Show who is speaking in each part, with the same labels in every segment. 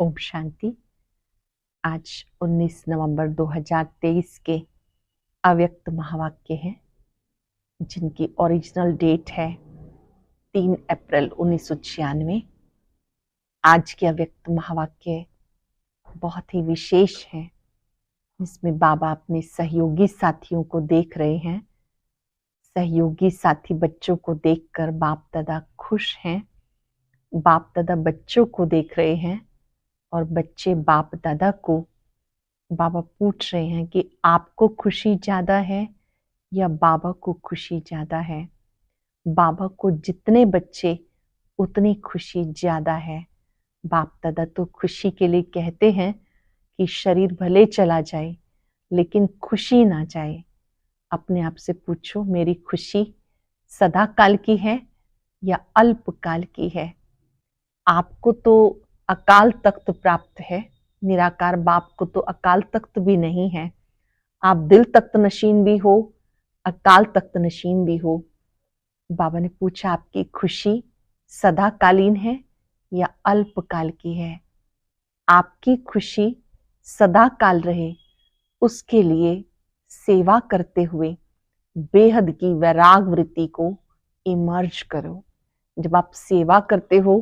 Speaker 1: ओम शांति। आज 19 नवंबर 2023 के अव्यक्त महावाक्य हैं, जिनकी ओरिजिनल डेट है 3 अप्रैल 1996। आज के अव्यक्त महावाक्य बहुत ही विशेष हैं, जिसमें बाबा अपने सहयोगी साथियों को देख रहे हैं। सहयोगी साथी बच्चों को देखकर बाप दादा खुश हैं। बाप दादा बच्चों को देख रहे हैं और बच्चे बाप दादा को बाबा पूछ रहे हैं कि आपको खुशी ज्यादा है या बाबा को खुशी ज्यादा है। बाबा को जितने बच्चे उतनी खुशी ज्यादा है। बाप दादा तो खुशी के लिए कहते हैं कि शरीर भले चला जाए लेकिन खुशी ना जाए। अपने आप से पूछो, मेरी खुशी सदा काल की है या अल्प काल की है। आपको तो अकाल तख्त प्राप्त है, निराकार बाप को तो अकाल तख्त भी नहीं है। आप दिल तख्त नशीन भी हो, अकाल तख्त नशीन भी हो। बाबा ने पूछा, आपकी खुशी सदाकालीन है या अल्पकाल की है। आपकी खुशी सदा काल रहे, उसके लिए सेवा करते हुए बेहद की वैराग वृत्ति को इमर्ज करो। जब आप सेवा करते हो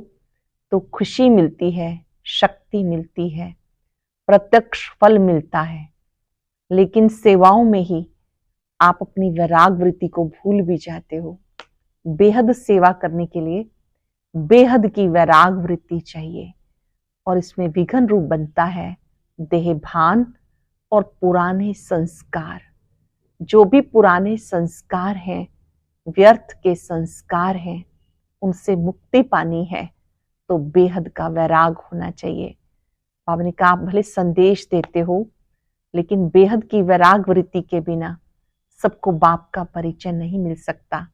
Speaker 1: तो खुशी मिलती है, शक्ति मिलती है, प्रत्यक्ष फल मिलता है। लेकिन सेवाओं में ही आप अपनी वैराग वृत्ति को भूल भी जाते हो। बेहद सेवा करने के लिए बेहद की वैराग वृत्ति चाहिए, और इसमें विघन रूप बनता है देह भान और पुराने संस्कार। जो भी पुराने संस्कार हैं, व्यर्थ के संस्कार हैं, उनसे मुक्ति पानी है तो बेहद का वैराग होना चाहिए। बाबा ने कहा, आप भले संदेश देते हो लेकिन बेहद की वैराग वृत्ति के बिना सबको बाप का परिचय नहीं मिल सकता।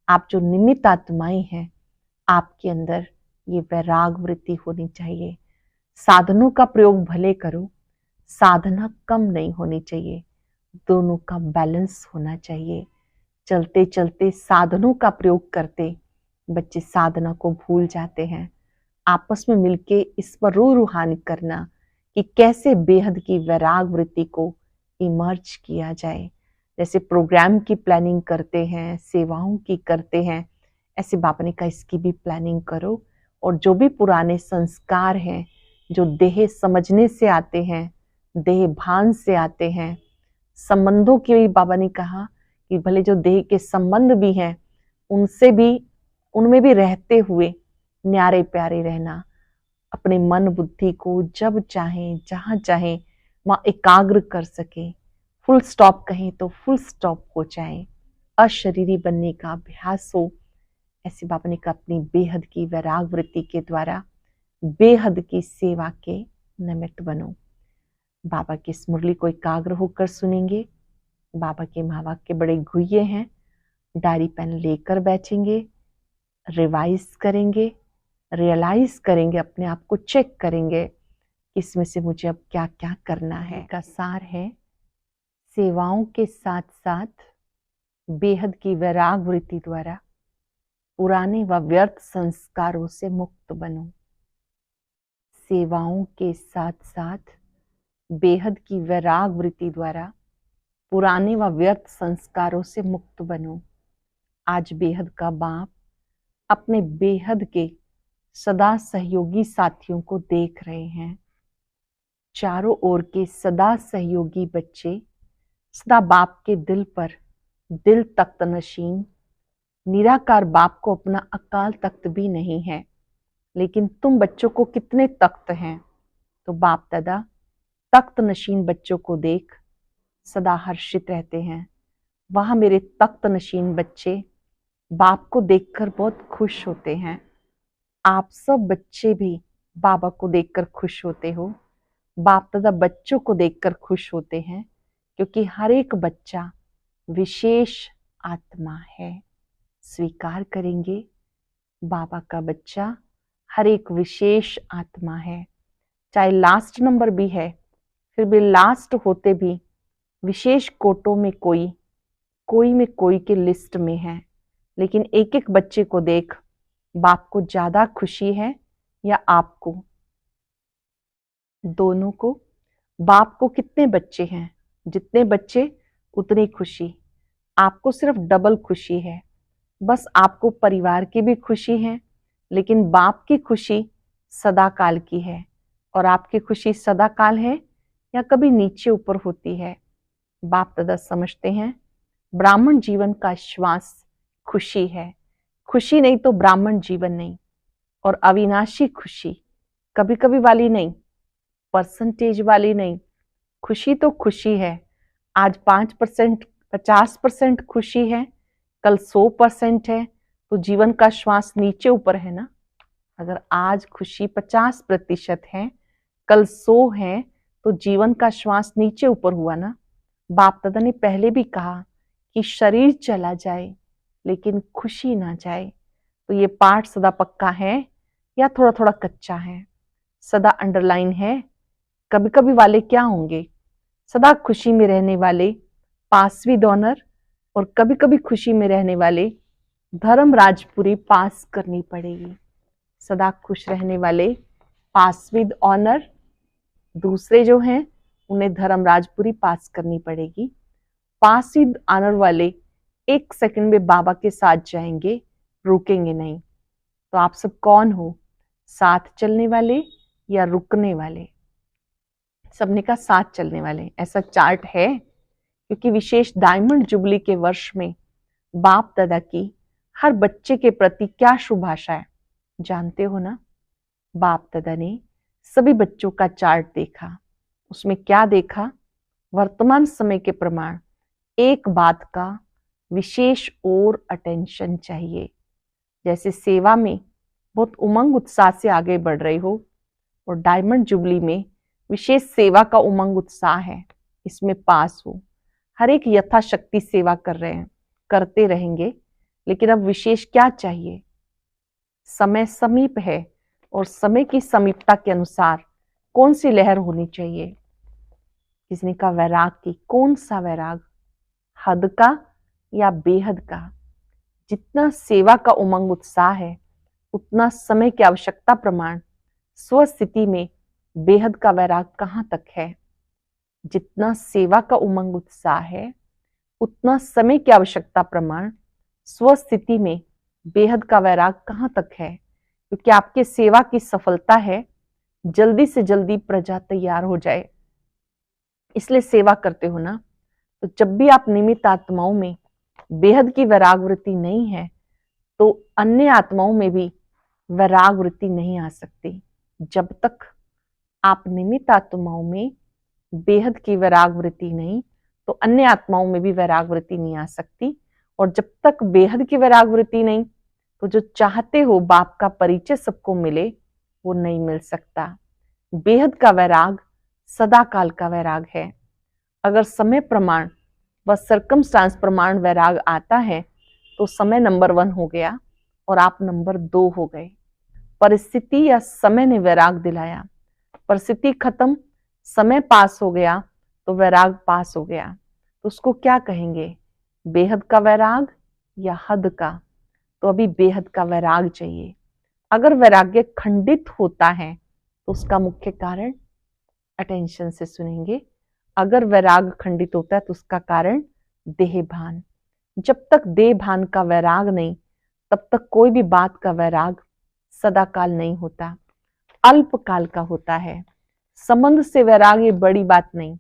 Speaker 1: आप जो निमित्त आत्माएं हैं, आपके अंदर ये वैराग वृत्ति होनी चाहिए। साधनों का प्रयोग भले करो, साधना कम नहीं होनी चाहिए, दोनों का बैलेंस होना चाहिए। चलते चलते साधनों का प्रयोग करते बच्चे साधना को भूल जाते हैं। आपस में मिलके इस पर रूहानी करना कि कैसे बेहद की वैराग वृत्ति को इमर्ज किया जाए। जैसे प्रोग्राम की प्लानिंग करते हैं, सेवाओं की करते हैं, ऐसे बाबा ने कहा इसकी भी प्लानिंग करो। और जो भी पुराने संस्कार हैं, जो देह समझने से आते हैं, देह भान से आते हैं, संबंधों की भी बाबा ने कहा कि भले जो देह के संबंध भी हैं, उनसे भी, उनमें भी रहते हुए न्यारे प्यारे रहना। अपने मन बुद्धि को जब चाहे जहां चाहे वहां एकाग्र कर सके। फुल स्टॉप कहें तो फुल स्टॉप हो जाए, अशरीरी बनने का अभ्यास हो। ऐसे बाबा ने कहा अपनी बेहद की वैराग वृत्ति के द्वारा बेहद की सेवा के निमित्त बनो। बाबा की इस मुरली को एकाग्र होकर सुनेंगे। बाबा के महावाक्य बड़े गुह्य हैं। डायरी पेन लेकर बैठेंगे, रिवाइज करेंगे, रियलाइज करेंगे, अपने आप को चेक करेंगे इसमें से मुझे अब क्या क्या करना है। का सार है, सेवाओं के साथ साथ बेहद की वैराग वृत्ति द्वारा पुराने व व्यर्थ संस्कारों से मुक्त बनो। सेवाओं के साथ साथ बेहद की वैराग वृत्ति द्वारा पुराने व व्यर्थ संस्कारों से मुक्त बनो। आज बेहद का बाप अपने बेहद के सदा सहयोगी साथियों को देख रहे हैं। चारों ओर के सदा सहयोगी बच्चे सदा बाप के दिल पर दिल तख्त नशीन। निराकार बाप को अपना अकाल तख्त भी नहीं है, लेकिन तुम बच्चों को कितने तख्त हैं। तो बाप दादा तख्त नशीन बच्चों को देख सदा हर्षित रहते हैं। वहां मेरे तख्त नशीन बच्चे बाप को देखकर बहुत खुश होते हैं। आप सब बच्चे भी बाबा को देखकर खुश होते हो। बाप दादा बच्चों को देखकर खुश होते हैं, क्योंकि हर एक बच्चा विशेष आत्मा है। स्वीकार करेंगे, बाबा का बच्चा हर एक विशेष आत्मा है। चाहे लास्ट नंबर भी है, फिर भी लास्ट होते भी विशेष कोटों में कोई में कोई के लिस्ट में है। लेकिन एक एक बच्चे को देख बाप को ज्यादा खुशी है या आपको? दोनों को। बाप को कितने बच्चे हैं? जितने बच्चे उतनी खुशी। आपको सिर्फ डबल खुशी है। बस आपको परिवार की भी खुशी है, लेकिन बाप की खुशी सदा काल की है। और आपकी खुशी सदा काल है या कभी नीचे ऊपर होती है? बाप दादा समझते हैं ब्राह्मण जीवन का श्वास खुशी है। खुशी नहीं तो ब्राह्मण जीवन नहीं। और अविनाशी खुशी, कभी कभी वाली नहीं, परसेंटेज वाली नहीं। खुशी तो खुशी है। आज 5%, 50% खुशी है, कल 100% है, तो जीवन का श्वास नीचे ऊपर है ना। अगर आज खुशी 50% है, कल 100 है, तो जीवन का श्वास नीचे ऊपर हुआ ना। बाप दादा ने पहले भी कहा कि शरीर चला जाए लेकिन खुशी ना जाए। तो ये पाठ सदा पक्का है या थोड़ा थोड़ा कच्चा है? सदा अंडरलाइन है। कभी कभी वाले क्या होंगे? सदा खुशी में रहने वाले पास विद ऑनर, और कभी कभी खुशी में रहने वाले धर्म राजपुरी पास करनी पड़ेगी। सदा खुश रहने वाले पास विद ऑनर, दूसरे जो हैं उन्हें धर्म राजपुरी पास करनी पड़ेगी। पास विद ऑनर वाले 1 सेकंड में बाबा के साथ जाएंगे, रुकेंगे नहीं। तो आप सब कौन हो? साथ चलने वाले या रुकने वाले? सबने का साथ चलने वाले। ऐसा चार्ट है क्योंकि विशेष डायमंड जुबली के वर्ष में बाप दादा की हर बच्चे के प्रति क्या शुभ आशा है जानते हो ना। बाप दादा ने सभी बच्चों का चार्ट देखा। उसमें क्या देखा? वर्तमान समय के प्रमाण एक बात का विशेष और अटेंशन चाहिए। जैसे सेवा में बहुत उमंग उत्साह से आगे बढ़ रहे हो, और डायमंड जुबली में विशेष सेवा का उमंग उत्साह है, इसमें पास हो। हर एक यथाशक्ति सेवा कर रहे हैं, करते रहेंगे, लेकिन अब विशेष क्या चाहिए? समय समीप है, और समय की समीपता के अनुसार कौन सी लहर होनी चाहिए? किसने का वैराग की? कौन सा वैराग? हद का या बेहद का? जितना सेवा का उमंग उत्साह है, उतना समय की आवश्यकता प्रमाण स्वस्थिति में बेहद का वैराग कहाँ तक है? जितना सेवा का उमंग उत्साह है, उतना समय की आवश्यकता प्रमाण स्वस्थिति में बेहद का वैराग कहाँ तक है? क्योंकि आपके सेवा की सफलता है जल्दी से जल्दी प्रजा तैयार हो जाए, इसलिए सेवा करते हो ना। तो जब भी आप निमित्त आत्माओं में बेहद की वैराग वृत्ति नहीं है, तो अन्य आत्माओं में भी वैराग वृत्ति नहीं आ सकती। जब तक आप निमित्त आत्माओं में बेहद की वैराग वृत्ति नहीं, तो अन्य आत्माओं में भी वैराग वृत्ति नहीं आ सकती। और जब तक बेहद की वैराग वृत्ति नहीं, तो जो चाहते हो बाप का परिचय सबको मिले, वो नहीं मिल सकता। बेहद का वैराग सदा काल का वैराग है। अगर समय प्रमाण व सर्कमस्टांस प्रमाण वैराग आता है, तो समय नंबर 1 हो गया और आप नंबर 2 हो गए। परिस्थिति या समय ने वैराग दिलाया, परिस्थिति खत्म, समय पास हो गया, तो वैराग पास हो गया। तो उसको क्या कहेंगे? बेहद का वैराग या हद का? तो अभी बेहद का वैराग चाहिए। अगर वैराग्य खंडित होता है, तो उसका मुख्य कारण, अटेंशन से सुनेंगे, अगर वैराग खंडित होता है तो उसका कारण देह भान। जब तक देह भान का वैराग नहीं, तब तक कोई भी बात का वैराग सदाकाल नहीं होता, अल्पकाल का होता है। संबंध से वैराग ये बड़ी बात नहीं,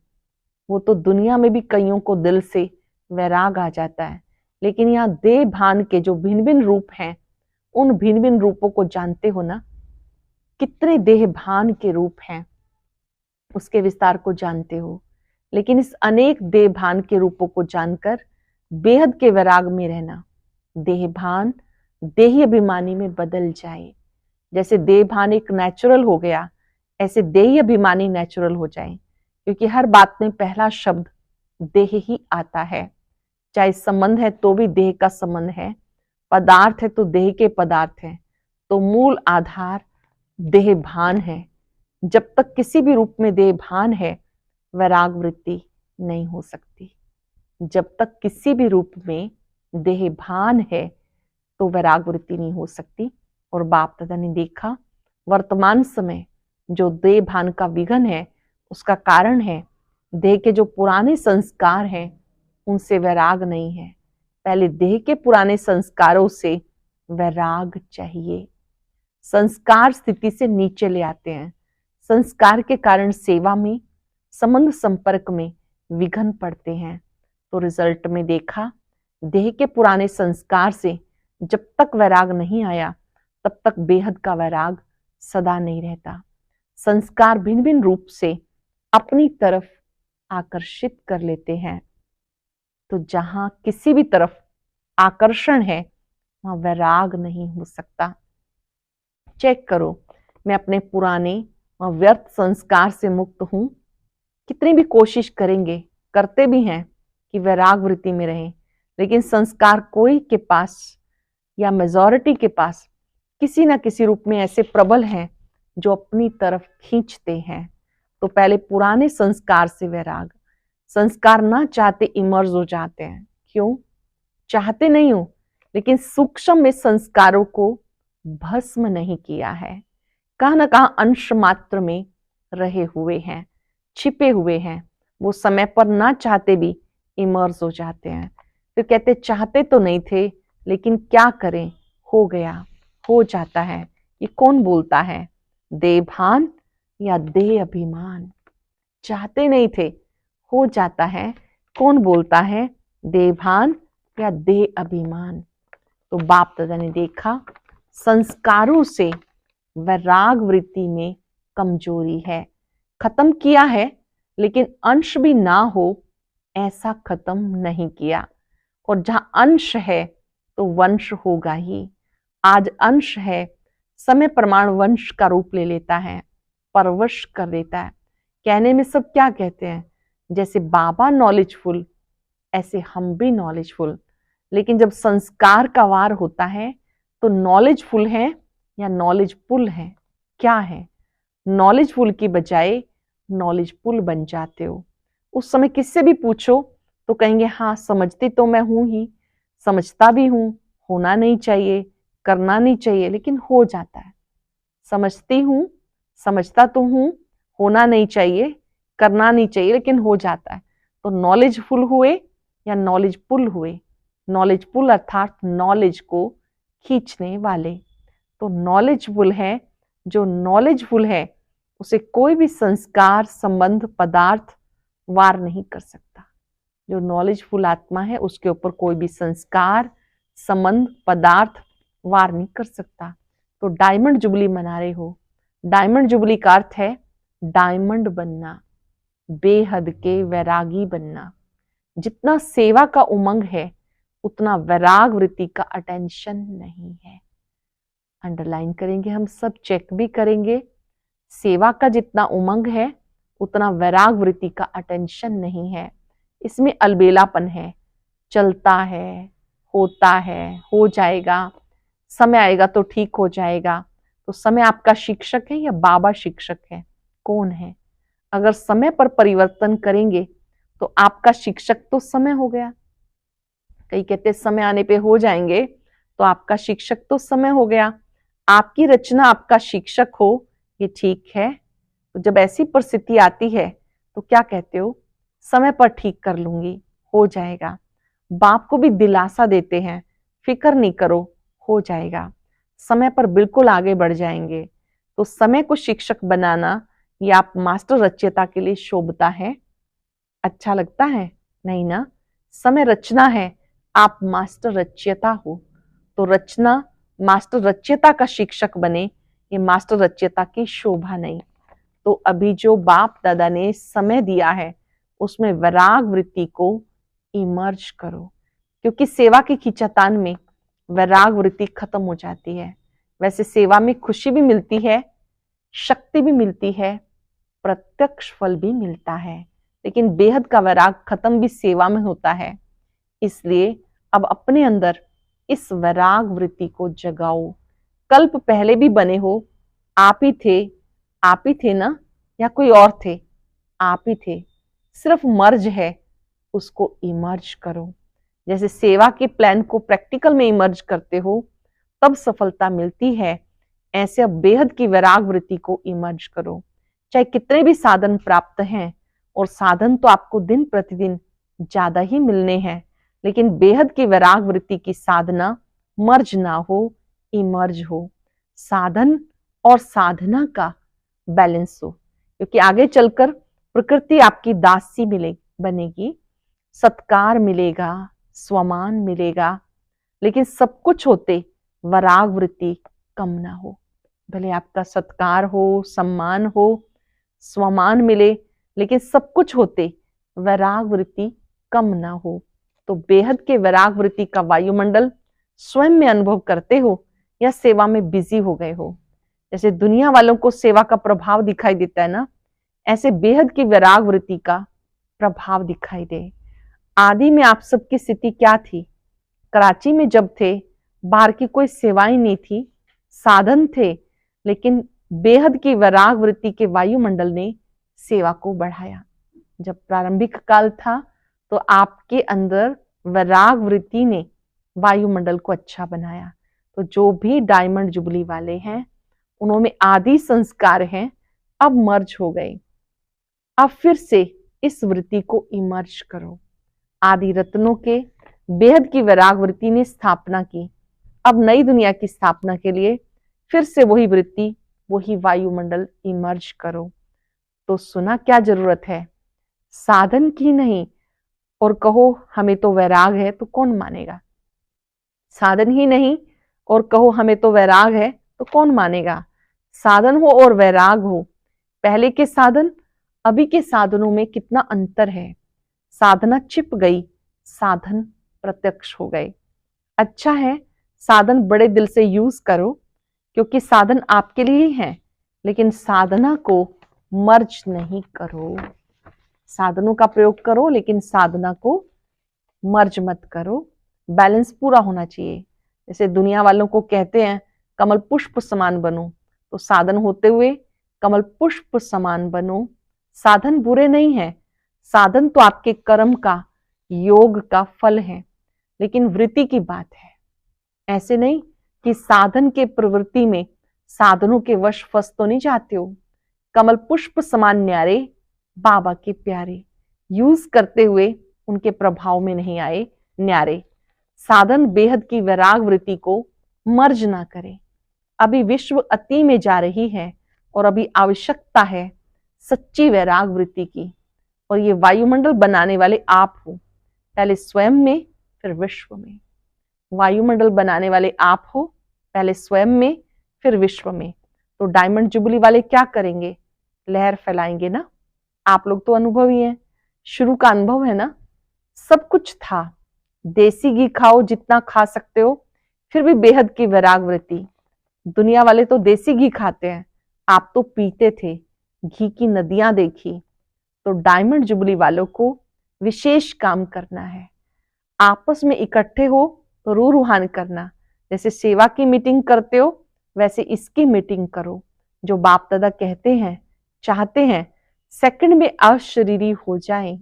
Speaker 1: वो तो दुनिया में भी कईयों को दिल से वैराग आ जाता है। लेकिन यहाँ देह भान के जो भिन्न भिन्न रूप हैं, उन भिन्न भिन्न रूपों को जानते हो ना। कितने देह भान के रूप हैं, उसके विस्तार को जानते हो। लेकिन इस अनेक देह भान के रूपों को जानकर बेहद के वैराग में रहना, देह भान देही अभिमानी में बदल जाए। जैसे देह भान एक नेचुरल हो गया, ऐसे देही अभिमानी नेचुरल हो जाए। क्योंकि हर बात में पहला शब्द देह ही आता है। चाहे संबंध है तो भी देह का संबंध है, पदार्थ है तो देह के पदार्थ है। तो मूल आधार देह भान है। जब तक किसी भी रूप में देह भान है, वैराग वृत्ति नहीं हो सकती। जब तक किसी भी रूप में देह भान है, तो वैराग वृत्ति नहीं हो सकती। और बाप दादा ने देखा वर्तमान समय जो देह भान का विघन है उसका कारण है देह के जो पुराने संस्कार हैं उनसे वैराग नहीं है। पहले देह के पुराने संस्कारों से वैराग चाहिए। संस्कार स्थिति से नीचे ले आते हैं। संस्कार के कारण सेवा में, संबंध संपर्क में विघन पड़ते हैं। तो रिजल्ट में देखा, देह के पुराने संस्कार से जब तक वैराग नहीं आया तब तक बेहद का वैराग सदा नहीं रहता। संस्कार भिन्न भिन्न रूप से अपनी तरफ आकर्षित कर लेते हैं। तो जहां किसी भी तरफ आकर्षण है वहां वैराग नहीं हो सकता। चेक करो, मैं अपने पुराने व व्यर्थ संस्कार से मुक्त हूं। कितनी भी कोशिश करेंगे, करते भी हैं कि वैराग वृत्ति में रहें, लेकिन संस्कार कोई के पास या मेजॉरिटी के पास किसी ना किसी रूप में ऐसे प्रबल हैं जो अपनी तरफ खींचते हैं। तो पहले पुराने संस्कार से वैराग। संस्कार ना चाहते इमर्ज हो जाते हैं। क्यों? चाहते नहीं हो, लेकिन सूक्ष्म में संस्कारों को भस्म नहीं किया है। कहां ना कहां अंश मात्र में रहे हुए हैं, छिपे हुए हैं। वो समय पर ना चाहते भी इमर्ज हो जाते हैं। फिर कहते चाहते तो नहीं थे, लेकिन क्या करें, हो गया, हो जाता है। ये कौन बोलता है? देभान या देह अभिमान। चाहते नहीं थे, हो जाता है। कौन बोलता है? देभान या देह अभिमान। तो बाप दादा ने देखा संस्कारों से वैराग वृत्ति में कमजोरी है। खत्म किया है, लेकिन अंश भी ना हो ऐसा खत्म नहीं किया। और जहां अंश है तो वंश होगा ही। आज अंश है, समय प्रमाण वंश का रूप ले लेता है, परवश कर देता है। कहने में सब क्या कहते हैं? जैसे बाबा नॉलेजफुल, ऐसे हम भी नॉलेजफुल। लेकिन जब संस्कार का वार होता है तो नॉलेजफुल है या नॉलेजफुल है? क्या है? नॉलेजफुल की बजाय नॉलेजफुल बन जाते हो। उस समय किससे भी पूछो तो कहेंगे हाँ समझती तो मैं हूं ही, समझता भी हूं, होना नहीं चाहिए, करना नहीं चाहिए, लेकिन हो जाता है। समझती हूं, समझता तो हूं, होना नहीं चाहिए, करना नहीं चाहिए, लेकिन हो जाता है। तो नॉलेजफुल हुए या नॉलेजफुल हुए? नॉलेजफुल अर्थात नॉलेज को खींचने वाले। तो नॉलेजफुल है, जो नॉलेजफुल है उसे कोई भी संस्कार, संबंध, पदार्थ वार नहीं कर सकता। जो नॉलेजफुल आत्मा है उसके ऊपर कोई भी संस्कार, संबंध, पदार्थ वार नहीं कर सकता। तो डायमंड जुबली मना रहे हो। डायमंड जुबली का अर्थ है डायमंड बनना, बेहद के वैरागी बनना। जितना सेवा का उमंग है उतना वैराग वृत्ति का अटेंशन नहीं है। अंडरलाइन करेंगे, हम सब चेक भी करेंगे। सेवा का जितना उमंग है उतना वैराग वृत्ति का अटेंशन नहीं है। इसमें अलबेलापन है, चलता है, होता है, हो जाएगा, समय आएगा तो ठीक हो जाएगा। तो समय आपका शिक्षक है या बाबा शिक्षक है? कौन है? अगर समय पर परिवर्तन करेंगे तो आपका शिक्षक तो समय हो गया। कई कहते समय आने पे हो जाएंगे, तो आपका शिक्षक तो समय हो गया। आपकी रचना आपका शिक्षक हो, ये ठीक है। तो जब ऐसी परिस्थिति आती है तो क्या कहते हो? समय पर ठीक कर लूंगी, हो जाएगा। बाप को भी दिलासा देते हैं, फिक्र नहीं करो, हो जाएगा। समय पर बिल्कुल आगे बढ़ जाएंगे। तो समय को शिक्षक बनाना ये आप मास्टर रचयिता के लिए शोभता है? अच्छा लगता है? नहीं ना। समय रचना है, आप मास्टर रचयिता हो। तो रचना मास्टर रचयिता का शिक्षक बने, ये मास्टर रचयिता की शोभा नहीं। तो अभी जो बाप दादा ने समय दिया है उसमें वैराग वृत्ति को इमर्ज करो, क्योंकि सेवा की खींचातान में वैराग वृत्ति खत्म हो जाती है। वैसे सेवा में खुशी भी मिलती है, शक्ति भी मिलती है, प्रत्यक्ष फल भी मिलता है, लेकिन बेहद का वैराग खत्म भी सेवा में होता है। इसलिए अब अपने अंदर इस वैराग वृत्ति को जगाओ। कल्प पहले भी बने हो, आप ही थे ना, या कोई और थे? आप ही थे, सिर्फ मर्ज है, उसको इमर्ज करो। जैसे सेवा के प्लान को प्रैक्टिकल में इमर्ज करते हो तब सफलता मिलती है। ऐसे अब बेहद की वैराग वृत्ति को इमर्ज करो। चाहे कितने भी साधन प्राप्त हैं, और साधन तो आपको दिन प्रतिदिन ज्यादा ही मिलने हैं, लेकिन बेहद की वैराग वृत्ति की साधना मर्ज ना हो, इमर्ज हो। साधन और साधना का बैलेंस हो, क्योंकि आगे चलकर प्रकृति आपकी दासी बनेगी, सत्कार मिलेगा, स्वमान मिलेगा, लेकिन सब कुछ होते वैराग वृत्ति कम ना हो। भले आपका सत्कार हो, सम्मान हो, स्वमान मिले, लेकिन सब कुछ होते वैराग वृत्ति कम ना हो। तो बेहद के वैराग वृत्ति का वायुमंडल स्वयं में अनुभव करते हो या सेवा में बिजी हो गए हो। जैसे दुनिया वालों को सेवा का प्रभाव दिखाई देता है ना, ऐसे बेहद की वैराग वृत्ति का प्रभाव दिखाई दे। आदि में आप सबकी स्थिति क्या थी? कराची में जब थे, बाहर की कोई सेवाएं नहीं थी, साधन थे, लेकिन बेहद की वैराग वृत्ति के वायुमंडल ने सेवा को बढ़ाया। जब प्रारंभिक काल था तो आपके अंदर वैराग वृत्ति ने वायुमंडल को अच्छा बनाया। तो जो भी डायमंड जुबली वाले हैं, उनमें आदि संस्कार हैं, अब मर्ज हो गए। अब फिर से इस वृत्ति को इमर्ज करो। आदि रत्नों के बेहद की वैराग वृत्ति ने स्थापना की। अब नई दुनिया की स्थापना के लिए फिर से वही वृत्ति, वही वायुमंडल इमर्ज करो। तो सुना क्या जरूरत है? साधन की नहीं, और कहो हमें तो वैराग है, तो कौन मानेगा? साधन ही नहीं और कहो हमें तो वैराग है, तो कौन मानेगा? साधन हो और वैराग हो। पहले के साधन, अभी के साधनों में कितना अंतर है। साधना छिप गई, साधन प्रत्यक्ष हो गए। अच्छा है, साधन बड़े दिल से यूज करो, क्योंकि साधन आपके लिए ही है, लेकिन साधना को मर्ज नहीं करो। साधनों का प्रयोग करो, लेकिन साधना को मर्ज मत करो। बैलेंस पूरा होना चाहिए। जैसे दुनिया वालों को कहते हैं कमल पुष्प समान बनो, तो साधन होते हुए कमल पुष्प समान बनो। साधन बुरे नहीं है, साधन तो आपके कर्म का, योग का फल है, लेकिन वृत्ति की बात है। ऐसे नहीं कि साधन के प्रवृत्ति में साधनों के वश फंस तो नहीं जाते हो। कमल पुष्प समान न्यारे, बाबा के प्यारे, यूज करते हुए उनके प्रभाव में नहीं आए न्यारे। साधन बेहद की वैराग वृत्ति को मर्ज ना करे। अभी विश्व अति में जा रही है, और अभी आवश्यकता है सच्ची वैराग वृत्ति की। और ये वायुमंडल बनाने वाले आप हो, पहले स्वयं में फिर विश्व में। वायुमंडल बनाने वाले आप हो, पहले स्वयं में फिर विश्व में। तो डायमंड जुबली वाले क्या करेंगे? लहर फैलाएंगे ना। आप लोग तो अनुभवी हैं, शुरू का अनुभव है ना। सब कुछ था, देसी घी खाओ जितना खा सकते हो, फिर भी बेहद की वैराग वृत्ति। दुनिया वाले तो देसी घी खाते हैं, आप तो पीते थे, घी की नदियां देखी। तो डायमंड जुबली वालों को विशेष काम करना है। आपस में इकट्ठे हो तो रूहान करना। जैसे सेवा की मीटिंग करते हो, वैसे इसकी मीटिंग करो। जो बाप दादा कहते हैं, चाहते हैं सेकंड में अशरीरी हो जाए,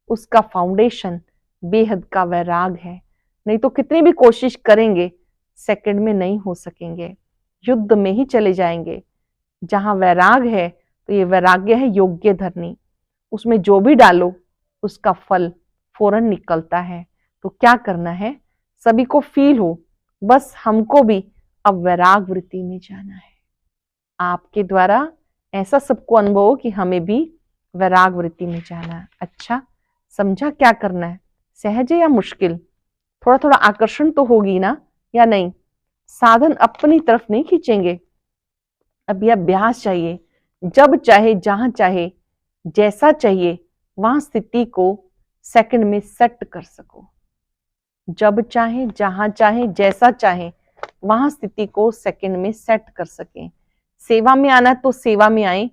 Speaker 1: उसका फाउंडेशन बेहद का वैराग है। नहीं तो कितनी भी कोशिश करेंगे, सेकंड में नहीं हो सकेंगे, युद्ध में ही चले जाएंगे। जहां वैराग है तो ये वैराग्य है योग्य धरनी। उसमें जो भी डालो उसका फल फौरन निकलता है। तो क्या करना है? सभी को फील हो, बस हमको भी अब वैराग वृत्ति में जाना है। आपके द्वारा ऐसा सबको अनुभव हो कि हमें भी वैराग वृत्ति में जाना है। अच्छा, समझा क्या करना है? सहज है या मुश्किल? थोड़ा थोड़ा आकर्षण तो होगी ना, या नहीं? साधन अपनी तरफ नहीं खींचेंगे। अब यह अभ्यास चाहिए, जब चाहे, जहां चाहे, जैसा चाहिए वहां स्थिति को सेकंड में सेट कर सको। जब चाहे, जहां चाहे, जैसा चाहे वहां स्थिति को सेकंड में सेट कर सके। सेवा में आना है तो सेवा में आए,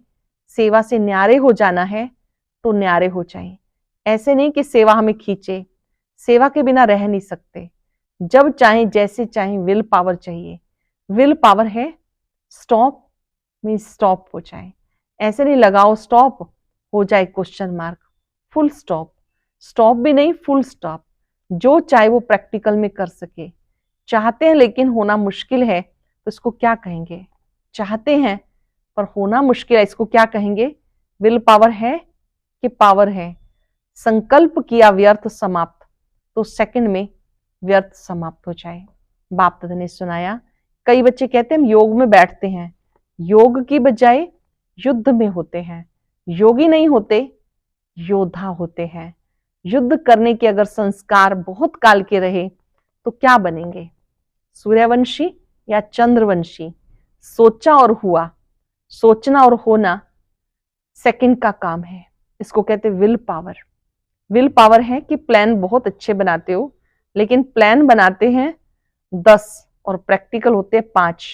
Speaker 1: सेवा से न्यारे हो जाना है तो न्यारे हो जाए। ऐसे नहीं कि सेवा हमें खींचे, सेवा के बिना रह नहीं सकते। जब चाहे, जैसे चाहे, विल पावर चाहिए। विल पावर है स्टॉप मीन स्टॉप हो जाए। ऐसे नहीं लगाओ स्टॉप हो जाए question mark, full stop. Stop भी नहीं, फुल स्टॉप। जो चाहे वो प्रैक्टिकल में कर सके। चाहते हैं लेकिन होना मुश्किल है, तो इसको क्या कहेंगे? चाहते हैं पर होना मुश्किल है। इसको क्या कहेंगे? विल पावर है कि पावर है? संकल्प किया व्यर्थ समाप्त, तो सेकंड में व्यर्थ समाप्त हो जाए। बाप दादा ने सुनाया। कई बच्चे कहते हैं हम योग में बैठते हैं, योग की बजाय युद्ध में होते हैं। योगी नहीं होते, योद्धा होते हैं। युद्ध करने के अगर संस्कार बहुत काल के रहे तो क्या बनेंगे? सूर्यवंशी या चंद्रवंशी? सोचा और हुआ, सोचना और होना सेकंड का काम है। इसको कहते हैं विल पावर। विल पावर है कि प्लान बहुत अच्छे बनाते हो, लेकिन प्लान बनाते हैं 10 और प्रैक्टिकल होते हैं 5।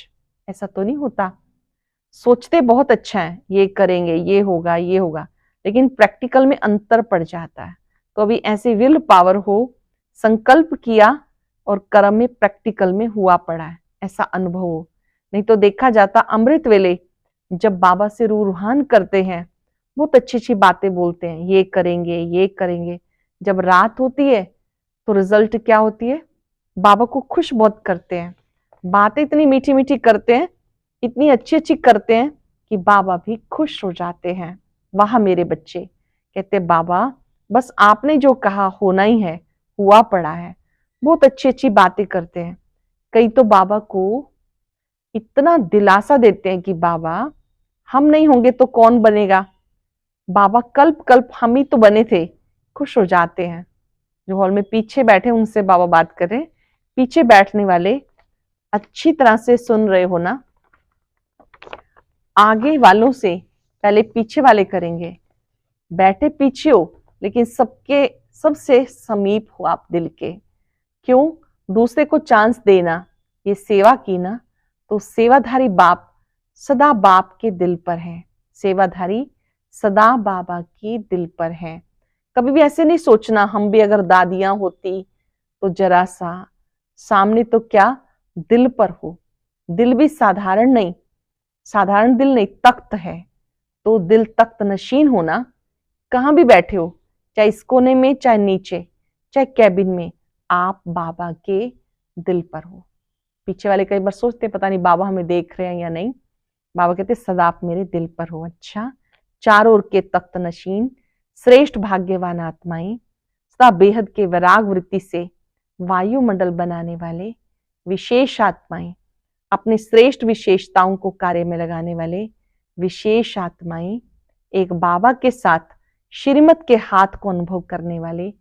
Speaker 1: ऐसा तो नहीं होता। सोचते बहुत अच्छा है, ये करेंगे, ये होगा, ये होगा, लेकिन प्रैक्टिकल में अंतर पड़ जाता है। तो अभी ऐसी विल पावर हो, संकल्प किया और कर्म में प्रैक्टिकल में हुआ पड़ा है, ऐसा अनुभव हो। नहीं तो देखा जाता अमृत वेले जब बाबा से रूहान करते हैं, बहुत अच्छी अच्छी बातें बोलते हैं, ये करेंगे, ये करेंगे। जब रात होती है तो रिजल्ट क्या होती है? बाबा को खुश बहुत करते हैं, बातें इतनी मीठी मीठी करते हैं, इतनी अच्छी अच्छी करते हैं कि बाबा भी खुश हो जाते हैं। वाह मेरे बच्चे, कहते बाबा बस आपने जो कहा होना ही है, हुआ पड़ा है। बहुत अच्छी अच्छी बातें करते हैं। कई तो बाबा को इतना दिलासा देते हैं कि बाबा हम नहीं होंगे तो कौन बनेगा, बाबा कल्प कल्प हम ही तो बने थे। खुश हो जाते हैं। जो हॉल में पीछे बैठे उनसे बाबा बात कर रहे हैं। पीछे बैठने वाले अच्छी तरह से सुन रहे हो ना? आगे वालों से पहले पीछे वाले करेंगे। बैठे पीछे हो लेकिन सबके सबसे समीप हो आप दिल के। क्यों? दूसरे को चांस देना, ये सेवा की ना, तो सेवाधारी बाप सदा बाप के दिल पर है। सेवाधारी सदा बाबा के दिल पर है। कभी भी ऐसे नहीं सोचना हम भी अगर दादियां होती तो जरा सा सामने, तो क्या दिल पर हो। दिल भी साधारण नहीं, साधारण दिल नहीं, तख्त है। तो दिल तख्त नशीन होना, कहां भी बैठे हो, चाहे इस कोने में, चाहे नीचे, चाहे कैबिन में, आप बाबा के दिल पर हो। पीछे वाले कई बार सोचते पता नहीं बाबा हमें देख रहे हैं या नहीं। बाबा कहते सदा आप मेरे दिल पर हो। अच्छा, चारों ओर के तख्त नशीन श्रेष्ठ भाग्यवान आत्माएं, सदा बेहद के वैराग वृत्ति से वायुमंडल बनाने वाले विशेष आत्माएं, अपनी श्रेष्ठ विशेषताओं को कार्य में लगाने वाले विशेष आत्माएं, एक बाबा के साथ श्रीमत के हाथ को अनुभव करने वाले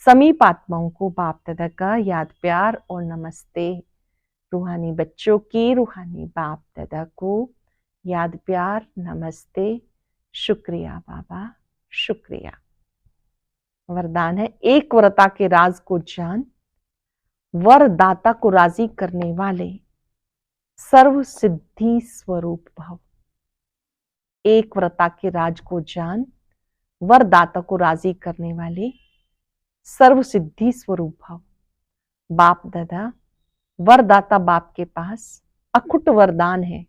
Speaker 1: समीप आत्माओं को बाप दादा का याद प्यार और नमस्ते। रूहानी बच्चों की रूहानी बाप दादा को याद प्यार नमस्ते। शुक्रिया बाबा, शुक्रिया। वरदान है एक वरता के राज को जान, वरदाता को राजी करने वाले सर्व सिद्धि स्वरूप भव। एक व्रता के राज को जान, वरदाता को राजी करने वाले सर्व सिद्धि स्वरूप भव। बाप दादा वरदाता बाप के पास अखुट वरदान है।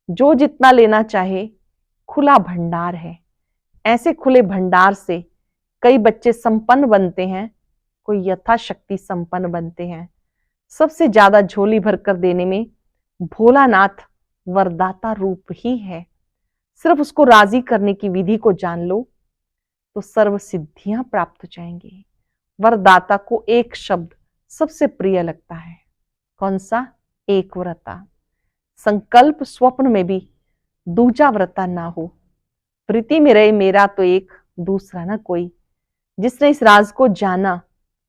Speaker 1: जो जितना लेना चाहे खुला भंडार है। ऐसे खुले भंडार से कई बच्चे संपन्न बनते हैं, कोई यथाशक्ति संपन्न बनते हैं। सबसे ज्यादा झोली भरकर देने में भोलानाथ वरदाता रूप ही है। सिर्फ उसको राजी करने की विधि को जान लो तो सर्व सिद्धियां प्राप्त हो जाएंगी। वरदाता को एक शब्द सबसे प्रिय लगता है, कौन सा? एक व्रता। संकल्प स्वप्न में भी दूजा व्रता ना हो। प्रीति में रहे मेरा तो एक, दूसरा ना कोई। जिसने इस राज को जाना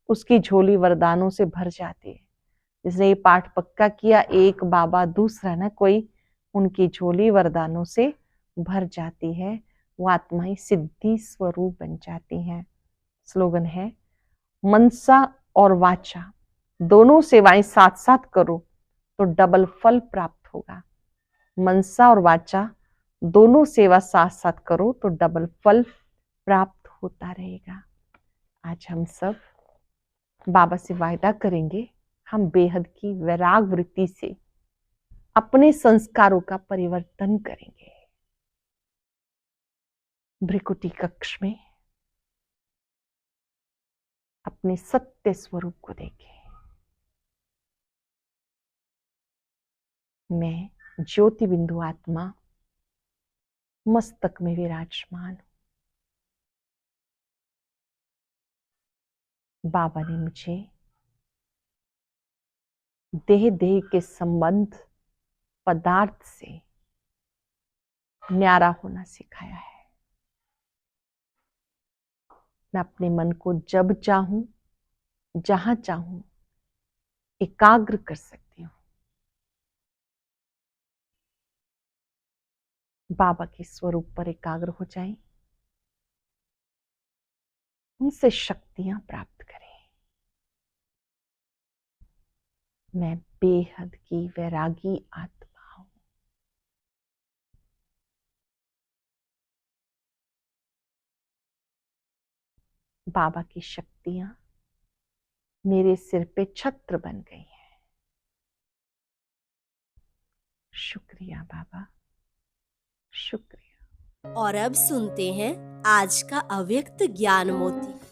Speaker 1: उसकी झोली वरदानों से भर जाती है। जिसने ये पाठ पक्का किया, एक बाबा दूसरा ना कोई, उनकी झोली वरदानों से भर जाती है। वो आत्माएं सिद्धि स्वरूप बन जाती हैं। स्लोगन है मनसा और वाचा दोनों सेवाएं साथ साथ करो तो डबल फल प्राप्त होगा। मनसा और वाचा दोनों सेवा साथ साथ करो तो डबल फल प्राप्त होता रहेगा। आज हम सब बाबा से वायदा करेंगे, हम बेहद की वैराग वृत्ति से अपने संस्कारों का परिवर्तन करेंगे। भ्रिकुटी कक्ष में अपने सत्य स्वरूप को देखें। मैं ज्योति बिंदु आत्मा मस्तक में विराजमान हूं। बाबा ने मुझे देह देह के संबंध पदार्थ से न्यारा होना सिखाया है। मैं अपने मन को जब चाहूं जहां चाहूं एकाग्र कर सकती हूं। बाबा के स्वरूप पर एकाग्र हो जाएं, उनसे शक्तियां प्राप्त करें। मैं बेहद की वैरागी आत्मा हूं। बाबा की शक्तियां मेरे सिर पे छत्र बन गई है। शुक्रिया बाबा, शुक्रिया।
Speaker 2: और अब सुनते हैं आज का अव्यक्त ज्ञान मोती।